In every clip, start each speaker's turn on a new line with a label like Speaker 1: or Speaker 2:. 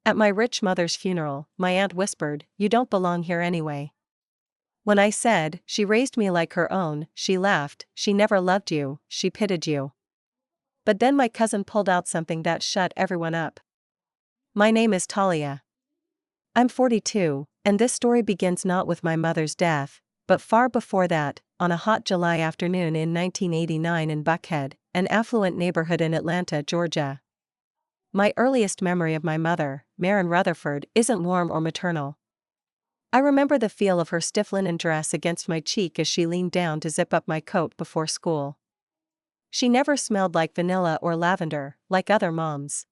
Speaker 1: At my rich mother's funeral, my aunt whispered, "You don't belong here anyway." When I said, "She raised me like her own," she laughed, "She never loved you, she pitied you." But then my cousin pulled out something that shut everyone up. My name is Talia. I'm 42, and this story begins not with my mother's death, but far before that, on a hot July afternoon in 1989 in Buckhead, an affluent neighborhood in Atlanta, Georgia. My earliest memory of my mother, Maren Rutherford, isn't warm or maternal. I remember the feel of her stiff linen dress against my cheek as she leaned down to zip up my coat before school. She never smelled like vanilla or lavender, like other moms.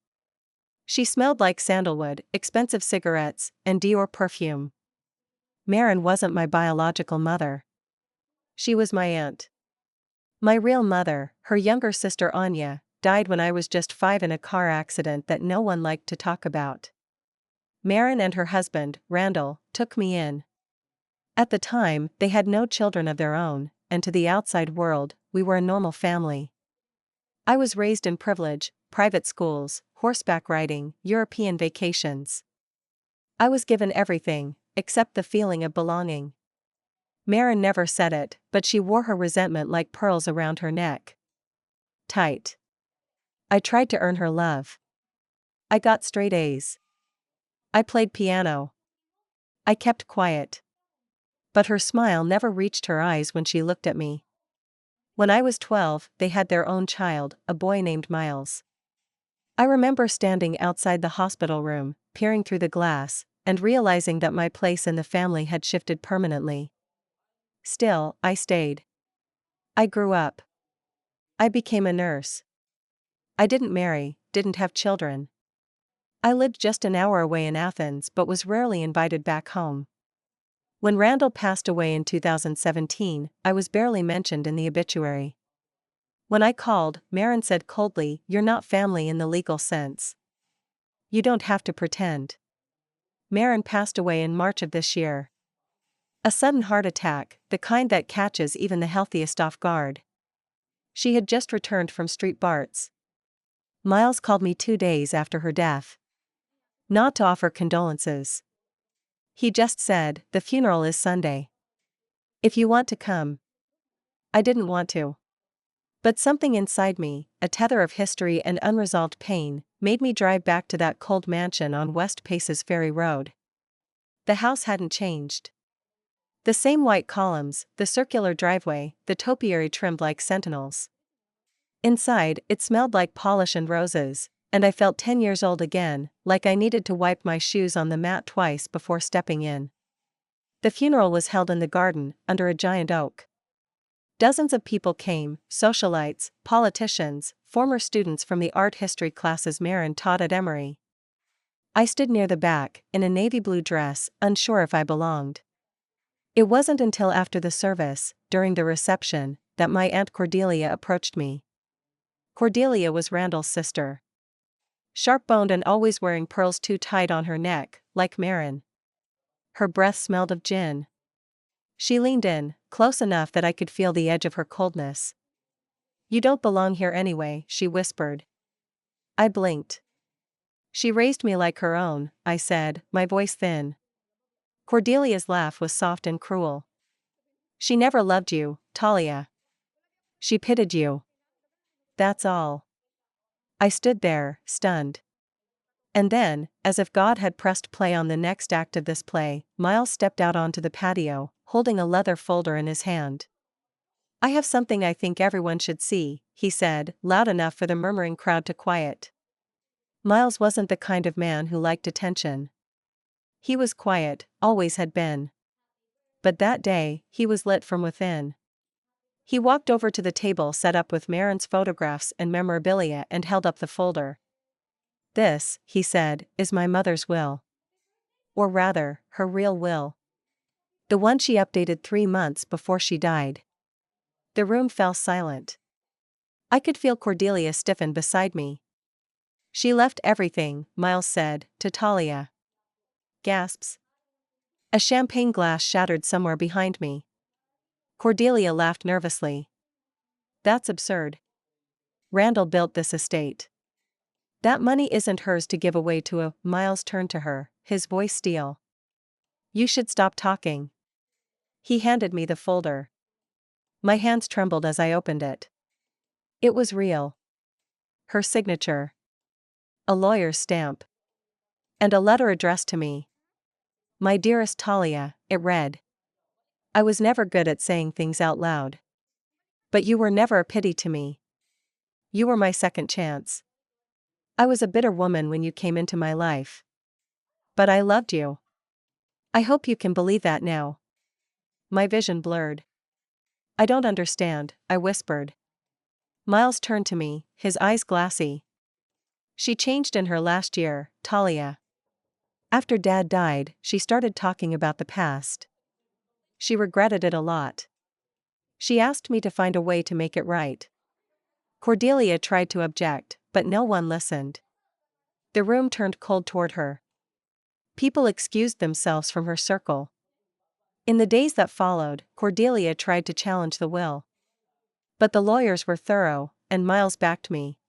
Speaker 1: She smelled like sandalwood, expensive cigarettes, and Dior perfume. Maren wasn't my biological mother. She was my aunt. My real mother, her younger sister Anya, died when I was just 5 in a car accident that no one liked to talk about. Maren and her husband, Randall, took me in. At the time, they had no children of their own, and to the outside world, we were a normal family. I was raised in privilege, private schools, horseback riding, European vacations. I was given everything, except the feeling of belonging. Maren never said it, but she wore her resentment like pearls around her neck. Tight. I tried to earn her love. I got straight A's. I played piano. I kept quiet. But her smile never reached her eyes when she looked at me. When I was 12, they had their own child, a boy named Miles. I remember standing outside the hospital room, peering through the glass, and realizing that my place in the family had shifted permanently. Still, I stayed. I grew up. I became a nurse. I didn't marry, didn't have children. I lived just an hour away in Athens but was rarely invited back home. When Randall passed away in 2017, I was barely mentioned in the obituary. When I called, Maren said coldly, "You're not family in the legal sense. You don't have to pretend." Maren passed away in March of this year. A sudden heart attack, the kind that catches even the healthiest off guard. She had just returned from Street Barts. Miles called me 2 days after her death. Not to offer condolences. He just said, "The funeral is Sunday. If you want to come." I didn't want to. But something inside me, a tether of history and unresolved pain, made me drive back to that cold mansion on West Paces Ferry Road. The house hadn't changed. The same white columns, the circular driveway, the topiary trimmed like sentinels. Inside, it smelled like polish and roses, and I felt 10 years old again, like I needed to wipe my shoes on the mat twice before stepping in. The funeral was held in the garden, under a giant oak. Dozens of people came, socialites, politicians, former students from the art history classes Maren taught at Emory. I stood near the back, in a navy blue dress, unsure if I belonged. It wasn't until after the service, during the reception, that my Aunt Cordelia approached me. Cordelia was Randall's sister. Sharp-boned and always wearing pearls too tight on her neck, like Maren. Her breath smelled of gin. She leaned in, close enough that I could feel the edge of her coldness. "You don't belong here anyway," she whispered. I blinked. "She raised me like her own," I said, my voice thin. Cordelia's laugh was soft and cruel. "She never loved you, Talia. She pitied you. That's all." I stood there, stunned. And then, as if God had pressed play on the next act of this play, Miles stepped out onto the patio, holding a leather folder in his hand. "I have something I think everyone should see," he said, loud enough for the murmuring crowd to quiet. Miles wasn't the kind of man who liked attention. He was quiet, always had been. But that day, he was lit from within. He walked over to the table set up with Maren's photographs and memorabilia and held up the folder. "This," he said, "is my mother's will. Or rather, her real will. The one she updated 3 months before she died." The room fell silent. I could feel Cordelia stiffen beside me. "She left everything," Miles said, "to Talia." Gasps. A champagne glass shattered somewhere behind me. Cordelia laughed nervously. "That's absurd. Randall built this estate. That money isn't hers to give away to a— Miles turned to her, his voice steel. You should stop talking. He handed me the folder. My hands trembled as I opened it. It was real. Her signature. A lawyer's stamp. And a letter addressed to me. My dearest Talia, it read. I was never good at saying things out loud. But you were never a pity to me. You were my second chance. I was a bitter woman when you came into my life. But I loved you. I hope you can believe that now. My vision blurred. I don't understand, I whispered. Miles turned to me, his eyes glassy. She changed in her last year, Talia. After Dad died, she started talking about the past. She regretted it a lot. She asked me to find a way to make it right. Cordelia tried to object, but no one listened. The room turned cold toward her. People excused themselves from her circle. In the days that followed, Cordelia tried to challenge the will. But the lawyers were thorough, and Miles backed me.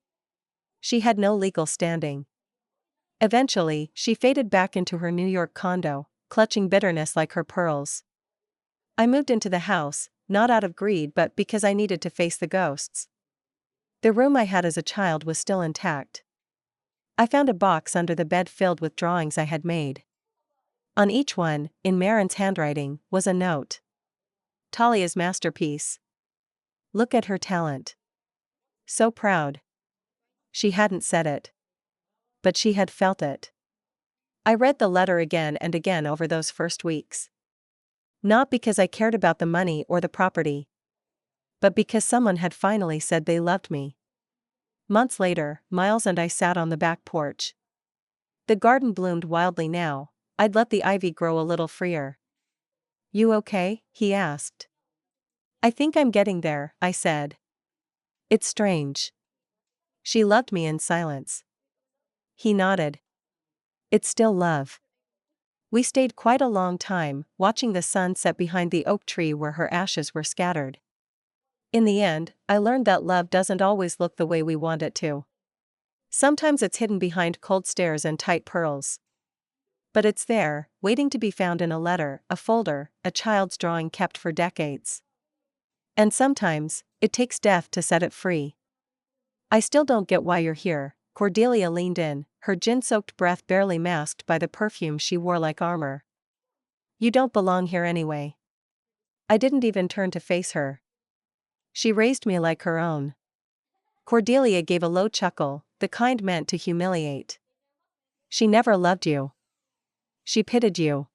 Speaker 1: She had no legal standing. Eventually, she faded back into her New York condo, clutching bitterness like her pearls. I moved into the house, not out of greed but because I needed to face the ghosts. The room I had as a child was still intact. I found a box under the bed filled with drawings I had made. On each one, in Marin's handwriting, was a note. Talia's masterpiece. Look at her talent. So proud. She hadn't said it. But she had felt it. I read the letter again and again over those first weeks. Not because I cared about the money or the property. But because someone had finally said they loved me. Months later, Miles and I sat on the back porch. The garden bloomed wildly now. I'd let the ivy grow a little freer. You okay? He asked. I think I'm getting there, I said. It's strange. She loved me in silence. He nodded. It's still love. We stayed quite a long time, watching the sun set behind the oak tree where her ashes were scattered. In the end, I learned that love doesn't always look the way we want it to. Sometimes it's hidden behind cold stares and tight pearls. But it's there, waiting to be found in a letter, a folder, a child's drawing kept for decades. And sometimes, it takes death to set it free. I still don't get why you're here. Cordelia leaned in, her gin-soaked breath barely masked by the perfume she wore like armor. You don't belong here anyway. I didn't even turn to face her. She raised me like her own. Cordelia gave a low chuckle, the kind meant to humiliate. She never loved you. She pitied you.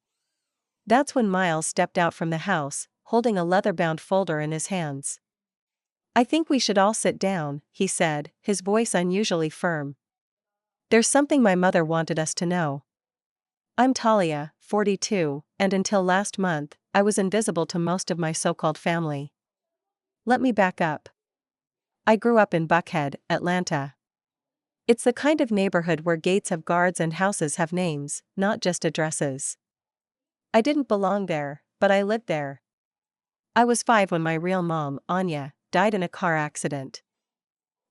Speaker 1: That's when Miles stepped out from the house, holding a leather-bound folder in his hands. I think we should all sit down, he said, his voice unusually firm. There's something my mother wanted us to know. I'm Talia, 42, and until last month, I was invisible to most of my so-called family. Let me back up. I grew up in Buckhead, Atlanta. It's the kind of neighborhood where gates have guards and houses have names, not just addresses. I didn't belong there, but I lived there. I was 5 when my real mom, Anya, died in a car accident.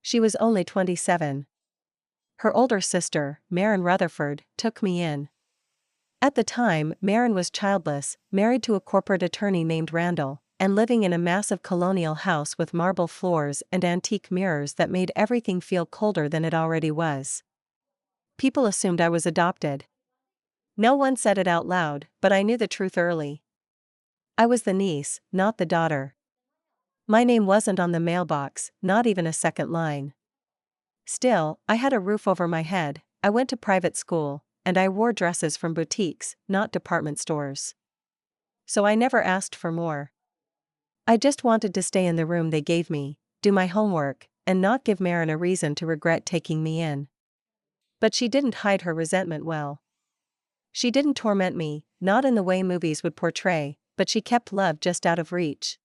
Speaker 1: She was only 27. Her older sister, Marin Rutherford, took me in. At the time, Marin was childless, married to a corporate attorney named Randall, and living in a massive colonial house with marble floors and antique mirrors that made everything feel colder than it already was. People assumed I was adopted. No one said it out loud, but I knew the truth early. I was the niece, not the daughter. My name wasn't on the mailbox, not even a second line. Still, I had a roof over my head, I went to private school, and I wore dresses from boutiques, not department stores. So I never asked for more. I just wanted to stay in the room they gave me, do my homework, and not give Marin a reason to regret taking me in. But she didn't hide her resentment well. She didn't torment me, not in the way movies would portray, but she kept love just out of reach.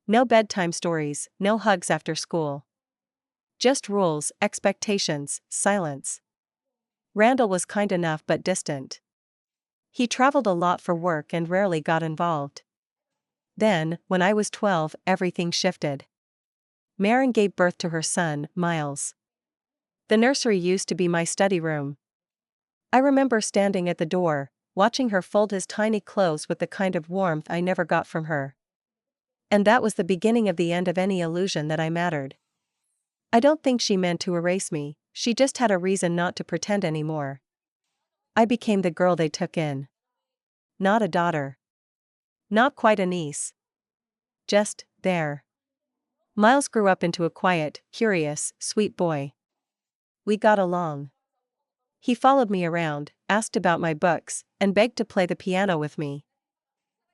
Speaker 1: No bedtime stories, no hugs after school. Just rules, expectations, silence. Randall was kind enough but distant. He traveled a lot for work and rarely got involved. Then, when I was 12, everything shifted. Marin gave birth to her son, Miles. The nursery used to be my study room. I remember standing at the door, watching her fold his tiny clothes with the kind of warmth I never got from her. And that was the beginning of the end of any illusion that I mattered. I don't think she meant to erase me, she just had a reason not to pretend anymore. I became the girl they took in. Not a daughter. Not quite a niece. Just, there. Miles grew up into a quiet, curious, sweet boy. We got along. He followed me around, asked about my books, and begged to play the piano with me.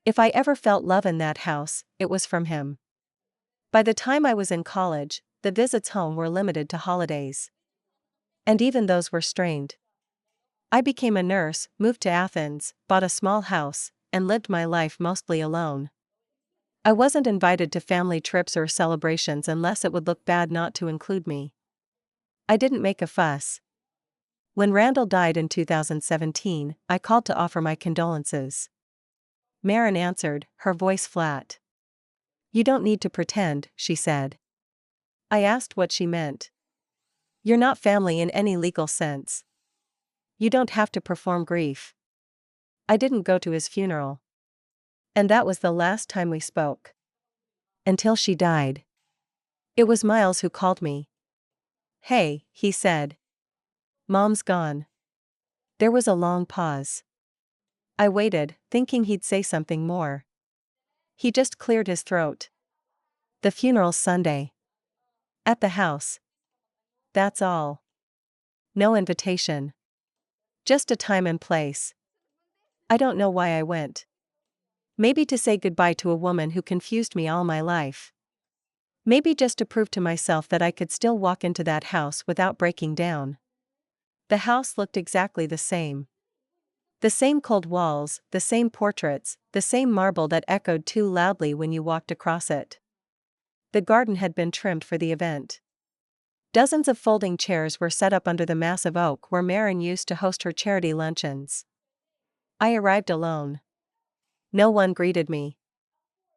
Speaker 1: If I ever felt love in that house, it was from him. By the time I was in college, the visits home were limited to holidays. And even those were strained. I became a nurse, moved to Athens, bought a small house, and lived my life mostly alone. I wasn't invited to family trips or celebrations unless it would look bad not to include me. I didn't make a fuss. When Randall died in 2017, I called to offer my condolences. Marin answered, her voice flat. You don't need to pretend, she said. I asked what she meant. You're not family in any legal sense. You don't have to perform grief. I didn't go to his funeral. And that was the last time we spoke. Until she died. It was Miles who called me. Hey, he said. Mom's gone. There was a long pause. I waited, thinking he'd say something more. He just cleared his throat. The funeral's Sunday. At the house. That's all. No invitation. Just a time and place. I don't know why I went. Maybe to say goodbye to a woman who confused me all my life. Maybe just to prove to myself that I could still walk into that house without breaking down. The house looked exactly the same. The same cold walls, the same portraits, the same marble that echoed too loudly when you walked across it. The garden had been trimmed for the event. Dozens of folding chairs were set up under the massive oak where Marin used to host her charity luncheons. I arrived alone. No one greeted me.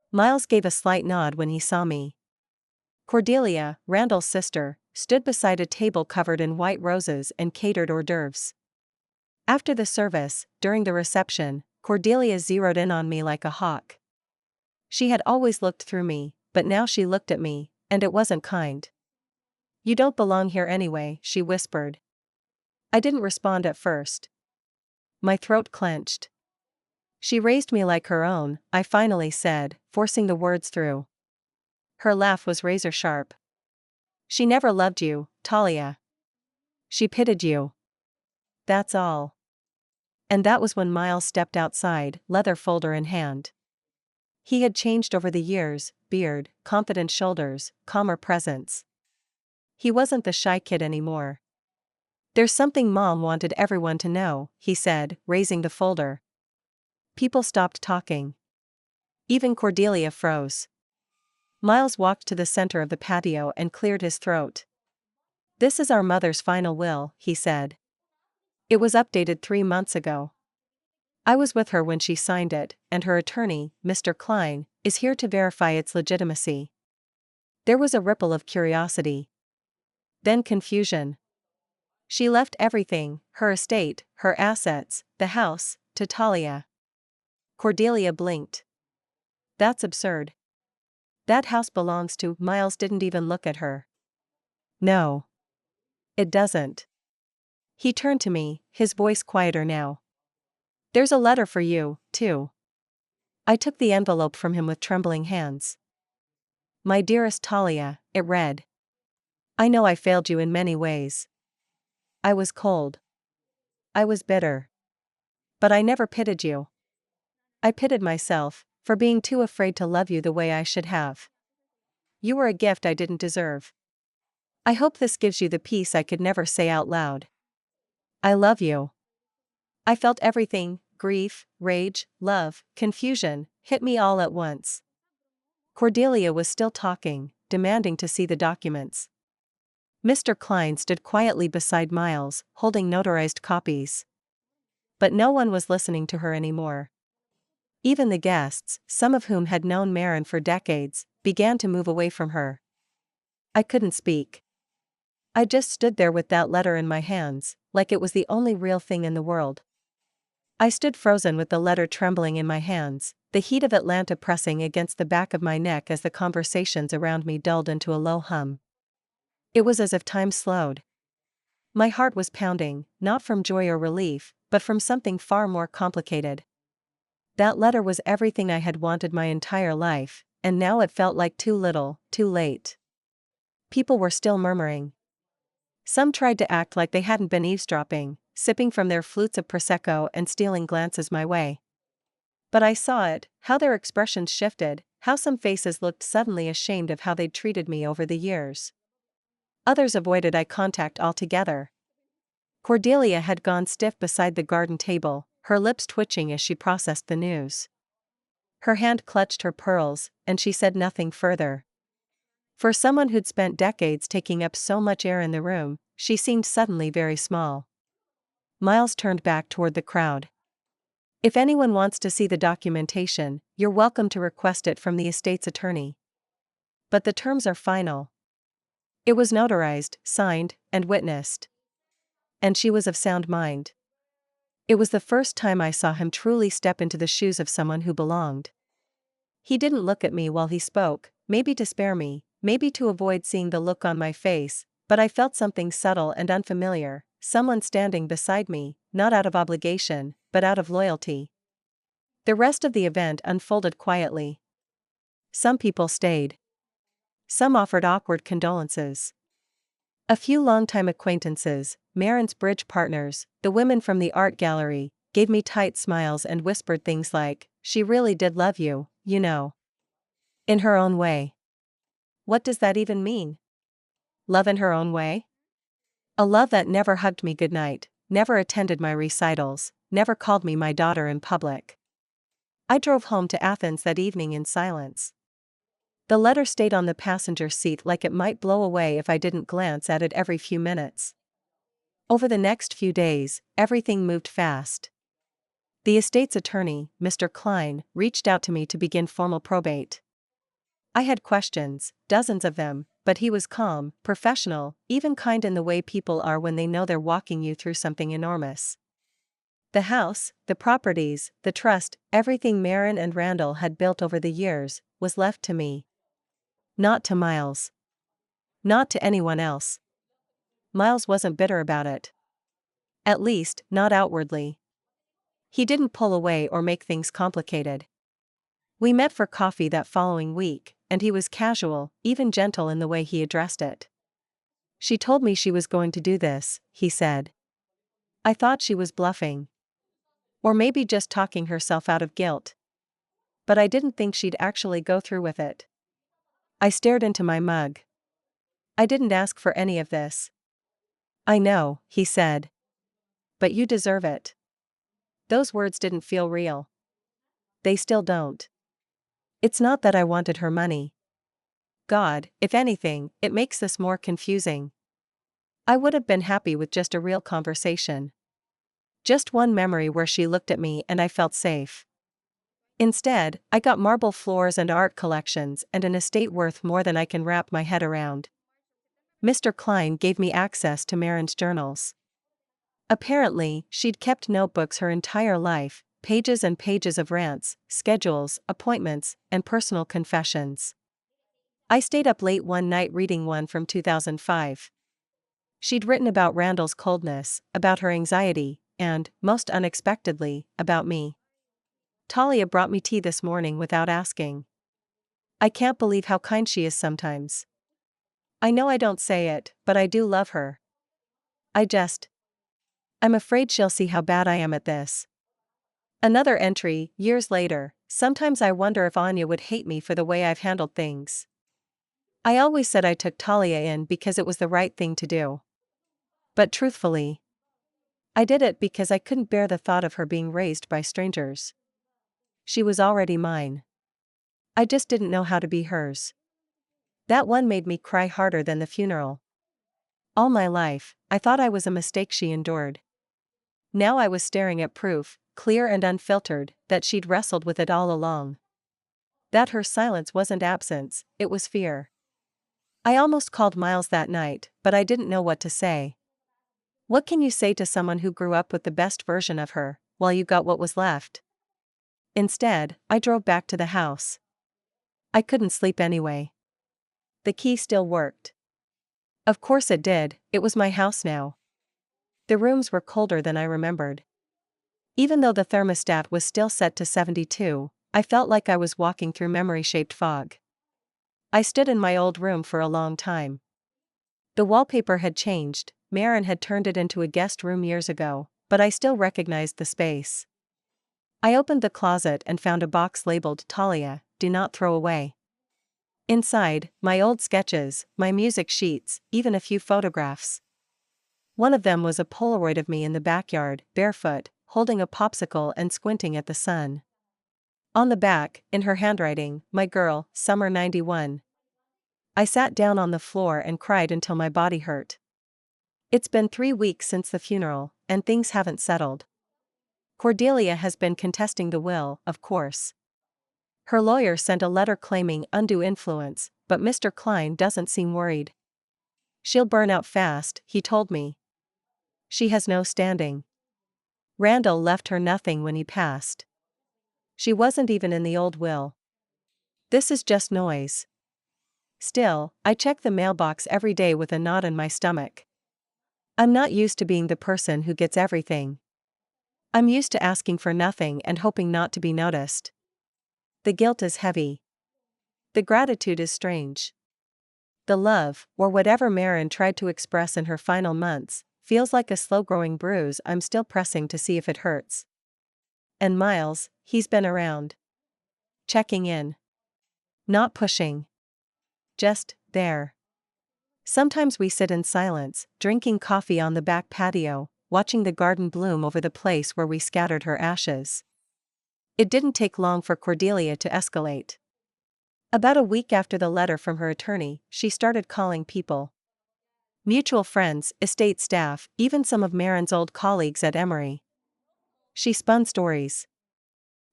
Speaker 1: Miles gave a slight nod when he saw me. Cordelia, Randall's sister, stood beside a table covered in white roses and catered hors d'oeuvres. After the service, during the reception, Cordelia zeroed in on me like a hawk. She had always looked through me, but now she looked at me, and it wasn't kind. You don't belong here anyway, she whispered. I didn't respond at first. My throat clenched. She raised me like her own, I finally said, forcing the words through. Her laugh was razor sharp. She never loved you, Talia. She pitied you. That's all. And that was when Miles stepped outside, leather folder in hand. He had changed over the years, beard, confident shoulders, calmer presence. He wasn't the shy kid anymore. There's something Mom wanted everyone to know, he said, raising the folder. People stopped talking. Even Cordelia froze. Miles walked to the center of the patio and cleared his throat. This is our mother's final will, he said. It was updated 3 months ago. I was with her when she signed it, and her attorney, Mr. Klein, is here to verify its legitimacy. There was a ripple of curiosity. Then confusion. She left everything, her estate, her assets, the house, to Talia. Cordelia blinked. That's absurd. That house belongs to. Miles didn't even look at her. No. It doesn't. He turned to me, his voice quieter now. There's a letter for you, too. I took the envelope from him with trembling hands. My dearest Talia, it read. I know I failed you in many ways. I was cold. I was bitter. But I never pitied you. I pitied myself, for being too afraid to love you the way I should have. You were a gift I didn't deserve. I hope this gives you the peace I could never say out loud. I love you. I felt everything, grief, rage, love, confusion, hit me all at once. Cordelia was still talking, demanding to see the documents. Mr. Klein stood quietly beside Miles, holding notarized copies. But no one was listening to her anymore. Even the guests, some of whom had known Marin for decades, began to move away from her. I couldn't speak. I just stood there with that letter in my hands, like it was the only real thing in the world. I stood frozen with the letter trembling in my hands, the heat of Atlanta pressing against the back of my neck as the conversations around me dulled into a low hum. It was as if time slowed. My heart was pounding, not from joy or relief, but from something far more complicated. That letter was everything I had wanted my entire life, and now it felt like too little, too late. People were still murmuring. Some tried to act like they hadn't been eavesdropping, sipping from their flutes of Prosecco and stealing glances my way. But I saw it, how their expressions shifted, how some faces looked suddenly ashamed of how they'd treated me over the years. Others avoided eye contact altogether. Cordelia had gone stiff beside the garden table, her lips twitching as she processed the news. Her hand clutched her pearls, and she said nothing further. For someone who'd spent decades taking up so much air in the room, she seemed suddenly very small. Miles turned back toward the crowd. If anyone wants to see the documentation, you're welcome to request it from the estate's attorney. But the terms are final. It was notarized, signed, and witnessed. And she was of sound mind. It was the first time I saw him truly step into the shoes of someone who belonged. He didn't look at me while he spoke, maybe to spare me, maybe to avoid seeing the look on my face, but I felt something subtle and unfamiliar, someone standing beside me, not out of obligation, but out of loyalty. The rest of the event unfolded quietly. Some people stayed. Some offered awkward condolences. A few longtime acquaintances, Marin's bridge partners, the women from the art gallery, gave me tight smiles and whispered things like, "She really did love you, you know. In her own way." What does that even mean? Love in her own way? A love that never hugged me goodnight, never attended my recitals, never called me my daughter in public. I drove home to Athens that evening in silence. The letter stayed on the passenger seat like it might blow away if I didn't glance at it every few minutes. Over the next few days, everything moved fast. The estate's attorney, Mr. Klein, reached out to me to begin formal probate. I had questions, dozens of them, but he was calm, professional, even kind in the way people are when they know they're walking you through something enormous. The house, the properties, the trust, everything Marin and Randall had built over the years, was left to me. Not to Miles. Not to anyone else. Miles wasn't bitter about it. At least, not outwardly. He didn't pull away or make things complicated. We met for coffee that following week, and he was casual, even gentle in the way he addressed it. "She told me she was going to do this," he said. I thought she was bluffing. Or maybe just talking herself out of guilt. But I didn't think she'd actually go through with it. I stared into my mug. "I didn't ask for any of this." "I know," he said. "But you deserve it." Those words didn't feel real. They still don't. It's not that I wanted her money. God, if anything, it makes this more confusing. I would have been happy with just a real conversation. Just one memory where she looked at me and I felt safe. Instead, I got marble floors and art collections and an estate worth more than I can wrap my head around. Mr. Klein gave me access to Marin's journals. Apparently, she'd kept notebooks her entire life, pages and pages of rants, schedules, appointments, and personal confessions. I stayed up late one night reading one from 2005. She'd written about Randall's coldness, about her anxiety, and, most unexpectedly, about me. "Talia brought me tea this morning without asking. I can't believe how kind she is sometimes. I know I don't say it, but I do love her. I'm afraid she'll see how bad I am at this." Another entry, years later, "Sometimes I wonder if Anya would hate me for the way I've handled things. I always said I took Talia in because it was the right thing to do. But truthfully, I did it because I couldn't bear the thought of her being raised by strangers. She was already mine. I just didn't know how to be hers." That one made me cry harder than the funeral. All my life, I thought I was a mistake she endured. Now I was staring at proof, clear and unfiltered, that she'd wrestled with it all along. That her silence wasn't absence, it was fear. I almost called Miles that night, but I didn't know what to say. What can you say to someone who grew up with the best version of her, while you got what was left? Instead, I drove back to the house. I couldn't sleep anyway. The key still worked. Of course it did, it was my house now. The rooms were colder than I remembered. Even though the thermostat was still set to 72, I felt like I was walking through memory-shaped fog. I stood in my old room for a long time. The wallpaper had changed, Marin had turned it into a guest room years ago, but I still recognized the space. I opened the closet and found a box labeled Talia, do not throw away. Inside, my old sketches, my music sheets, even a few photographs. One of them was a Polaroid of me in the backyard, barefoot, holding a popsicle and squinting at the sun. On the back, in her handwriting, my girl, summer 91. I sat down on the floor and cried until my body hurt. It's been 3 weeks since the funeral, and things haven't settled. Cordelia has been contesting the will, of course. Her lawyer sent a letter claiming undue influence, but Mr. Klein doesn't seem worried. She'll burn out fast, he told me. She has no standing. Randall left her nothing when he passed. She wasn't even in the old will. This is just noise. Still, I check the mailbox every day with a knot in my stomach. I'm not used to being the person who gets everything. I'm used to asking for nothing and hoping not to be noticed. The guilt is heavy. The gratitude is strange. The love, or whatever Marin tried to express in her final months, feels like a slow-growing bruise I'm still pressing to see if it hurts. And Miles, he's been around. Checking in. Not pushing. Just there. Sometimes we sit in silence, drinking coffee on the back patio, watching the garden bloom over the place where we scattered her ashes. It didn't take long for Cordelia to escalate. About a week after the letter from her attorney, she started calling people. Mutual friends, estate staff, even some of Marin's old colleagues at Emory. She spun stories.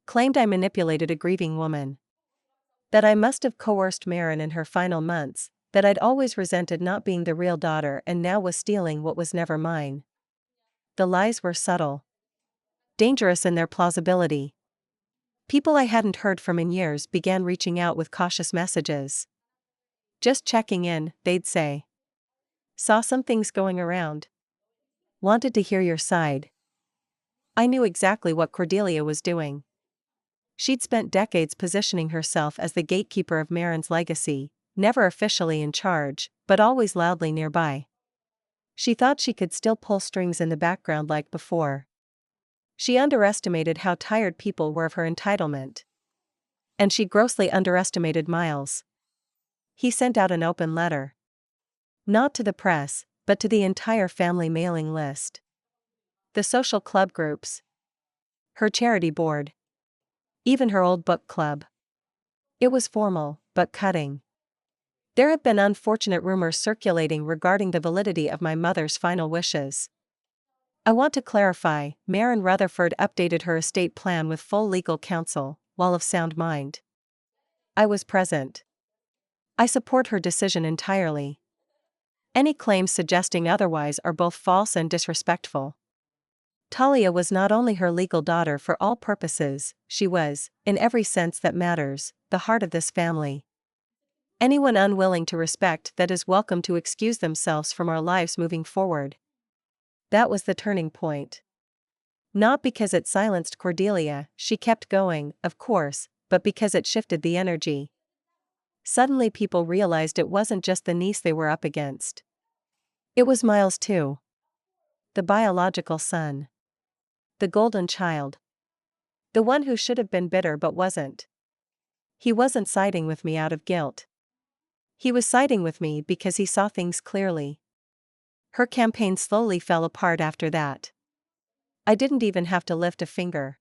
Speaker 1: Claimed I manipulated a grieving woman. That I must have coerced Marin in her final months, that I'd always resented not being the real daughter and now was stealing what was never mine. The lies were subtle. Dangerous in their plausibility. People I hadn't heard from in years began reaching out with cautious messages. Just checking in, they'd say. Saw some things going around. Wanted to hear your side. I knew exactly what Cordelia was doing. She'd spent decades positioning herself as the gatekeeper of Marin's legacy, never officially in charge, but always loudly nearby. She thought she could still pull strings in the background like before. She underestimated how tired people were of her entitlement. And she grossly underestimated Miles. He sent out an open letter. Not to the press, but to the entire family mailing list. The social club groups. Her charity board. Even her old book club. It was formal, but cutting. There have been unfortunate rumors circulating regarding the validity of my mother's final wishes. I want to clarify, Marin Rutherford updated her estate plan with full legal counsel, while of sound mind. I was present. I support her decision entirely. Any claims suggesting otherwise are both false and disrespectful. Talia was not only her legal daughter for all purposes, she was, in every sense that matters, the heart of this family. Anyone unwilling to respect that is welcome to excuse themselves from our lives moving forward. That was the turning point. Not because it silenced Cordelia, she kept going, of course, but because it shifted the energy. Suddenly people realized it wasn't just the niece they were up against. It was Miles too. The biological son. The golden child. The one who should have been bitter but wasn't. He wasn't siding with me out of guilt. He was siding with me because he saw things clearly. Her campaign slowly fell apart after that. I didn't even have to lift a finger.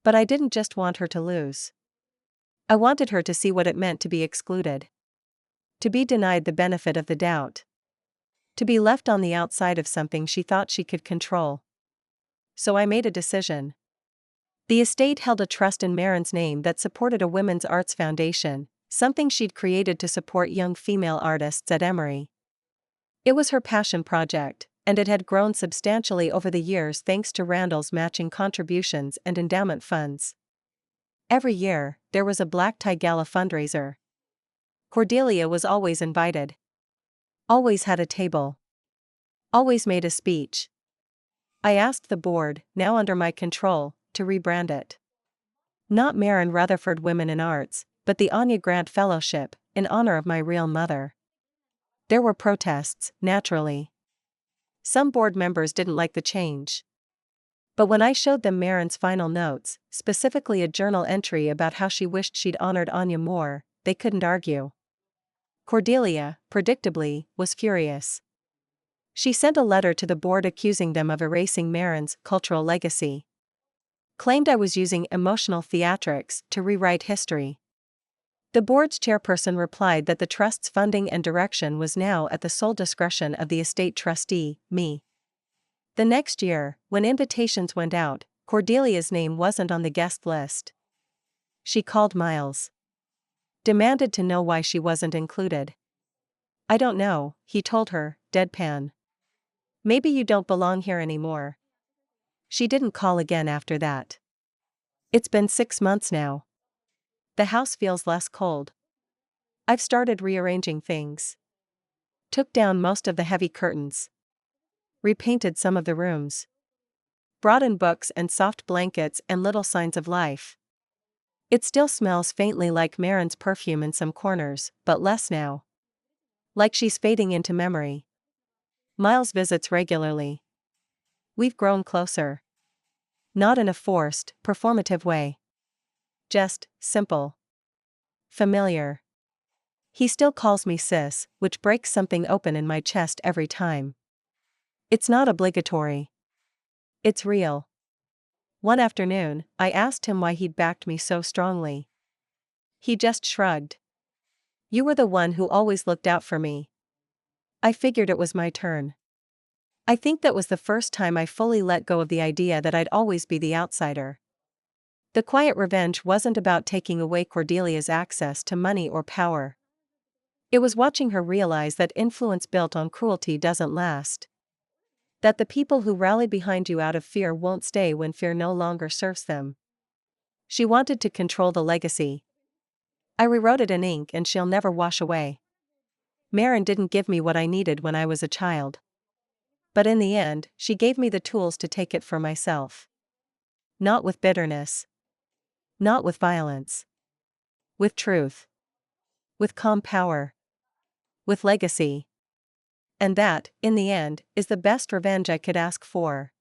Speaker 1: But I didn't just want her to lose. I wanted her to see what it meant to be excluded. To be denied the benefit of the doubt. To be left on the outside of something she thought she could control. So I made a decision. The estate held a trust in Marin's name that supported a women's arts foundation, something she'd created to support young female artists at Emory. It was her passion project, and it had grown substantially over the years thanks to Randall's matching contributions and endowment funds. Every year, there was a black tie gala fundraiser. Cordelia was always invited. Always had a table. Always made a speech. I asked the board, now under my control, to rebrand it. Not Marin Rutherford Women in Arts, but the Anya Grant Fellowship, in honor of my real mother. There were protests, naturally. Some board members didn't like the change. But when I showed them Marin's final notes, specifically a journal entry about how she wished she'd honored Anya more, they couldn't argue. Cordelia, predictably, was furious. She sent a letter to the board accusing them of erasing Marin's cultural legacy. Claimed I was using emotional theatrics to rewrite history. The board's chairperson replied that the trust's funding and direction was now at the sole discretion of the estate trustee, me. The next year, when invitations went out, Cordelia's name wasn't on the guest list. She called Miles. Demanded to know why she wasn't included. I don't know, he told her, deadpan. Maybe you don't belong here anymore. She didn't call again after that. It's been 6 months now. The house feels less cold. I've started rearranging things. Took down most of the heavy curtains. Repainted some of the rooms. Brought in books and soft blankets and little signs of life. It still smells faintly like Marin's perfume in some corners, but less now. Like she's fading into memory. Miles visits regularly. We've grown closer. Not in a forced, performative way. Just, simple. Familiar. He still calls me sis, which breaks something open in my chest every time. It's not obligatory. It's real. One afternoon, I asked him why he'd backed me so strongly. He just shrugged. You were the one who always looked out for me. I figured it was my turn. I think that was the first time I fully let go of the idea that I'd always be the outsider. The quiet revenge wasn't about taking away Cordelia's access to money or power. It was watching her realize that influence built on cruelty doesn't last. That the people who rally behind you out of fear won't stay when fear no longer serves them. She wanted to control the legacy. I rewrote it in ink and she'll never wash away. Marin didn't give me what I needed when I was a child. But in the end, she gave me the tools to take it for myself. Not with bitterness. Not with violence. With truth. With calm power. With legacy. And that, in the end, is the best revenge I could ask for.